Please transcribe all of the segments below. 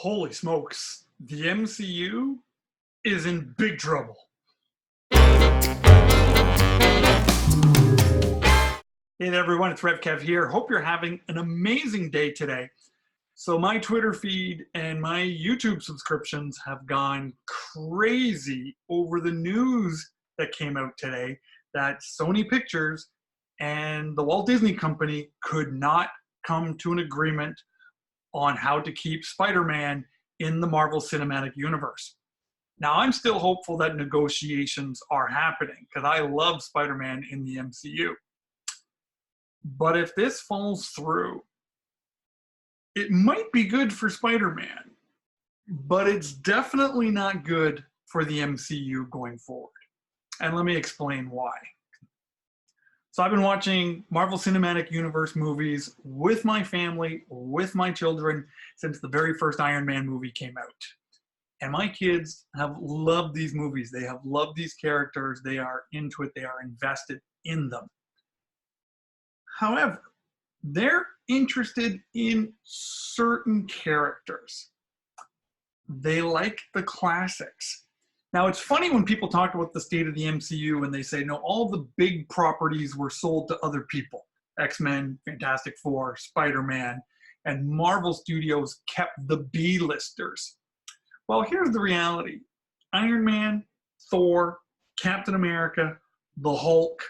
Holy smokes, the MCU is in big trouble. Hey there everyone, it's RevKev here. Hope you're having an amazing day today. So my Twitter feed and my YouTube subscriptions have gone crazy over the news that came out today that Sony Pictures and the Walt Disney Company could not come to an agreement on how to keep Spider-Man in the Marvel Cinematic Universe. Now, I'm still hopeful that negotiations are happening because I love Spider-Man in the MCU. But if this falls through, it might be good for Spider-Man, but it's definitely not good for the MCU going forward. And let me explain why. So I've been watching Marvel Cinematic Universe movies with my family, with my children, since the very first Iron Man movie came out. And my kids have loved these movies. They have loved these characters. They are into it. They are invested in them. However, they're interested in certain characters. They like the classics. Now, it's funny when people talk about the state of the MCU and they say, no, all the big properties were sold to other people. X-Men, Fantastic Four, Spider-Man, and Marvel Studios kept the B-listers. Well, here's the reality. Iron Man, Thor, Captain America, the Hulk,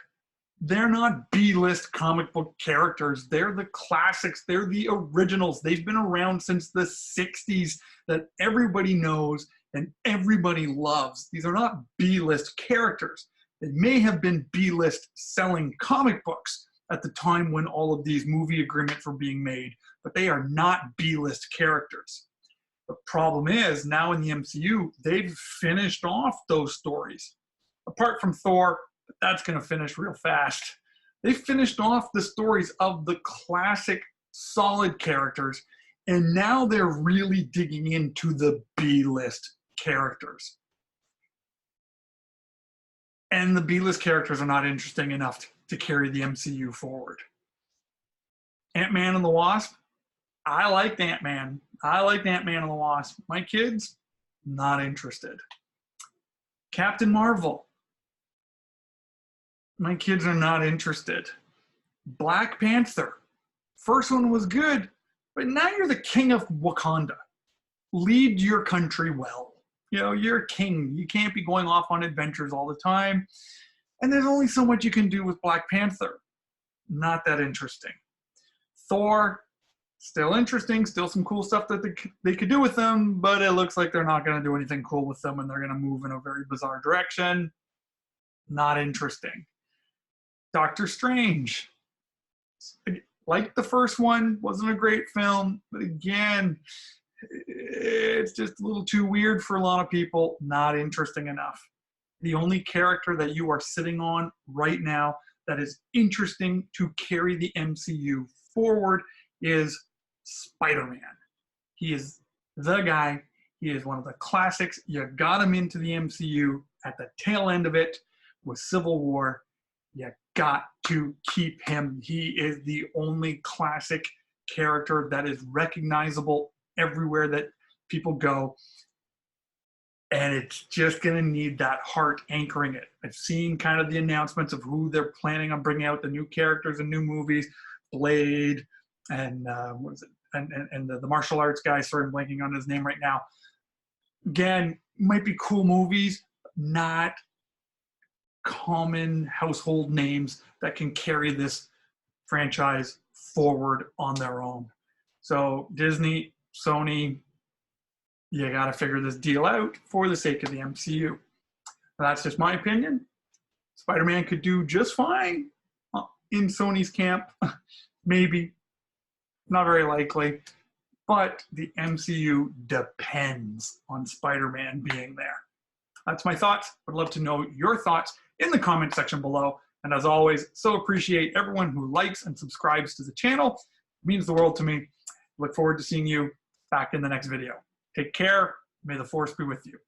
they're not B-list comic book characters. They're the classics. They're the originals. They've been around since the 60s that everybody knows and everybody loves. These are not B-list characters. They may have been B-list selling comic books at the time when all of these movie agreements were being made, but they are not B-list characters. The problem is, now in the MCU, they've finished off those stories. Apart from Thor, but that's going to finish real fast. They finished off the stories of the classic solid characters, and now they're really digging into the B-list characters. And the B-list characters are not interesting enough to carry the MCU forward. Ant-Man and the Wasp, I liked Ant-Man. I liked Ant-Man and the Wasp. My kids, not interested. Captain Marvel, my kids are not interested. Black Panther, first one was good, but now you're the king of Wakanda. Lead your country well. You know, you're a king. You can't be going off on adventures all the time. And there's only so much you can do with Black Panther. Not that interesting. Thor, still interesting. Still some cool stuff that they could do with them, but it looks like they're not going to do anything cool with them and they're going to move in a very bizarre direction. Not interesting. Doctor Strange. Like the first one, wasn't a great film, but again, it's just a little too weird for a lot of people. Not interesting enough. The only character that you are sitting on right now that is interesting to carry the MCU forward is Spider-Man. He is the guy. He is one of the classics. You got him into the MCU at the tail end of it with Civil War. You got to keep him. He is the only classic character that is recognizable everywhere that people go. And it's just going to need that heart anchoring it. I've seen kind of the announcements of who they're planning on bringing out, the new characters and new movies, Blade, and what is it? And the martial arts guy, sorry, I'm blanking on his name right now. Again, might be cool movies, not common household names that can carry this franchise forward on their own. So Disney, Sony, you got to figure this deal out for the sake of the MCU. That's just my opinion. Spider-Man could do just fine in Sony's camp. Maybe. Not very likely. But the MCU depends on Spider-Man being there. That's my thoughts. I'd love to know your thoughts in the comment section below. And as always, so appreciate everyone who likes and subscribes to the channel. It means the world to me. Look forward to seeing you back in the next video. Take care. May the force be with you.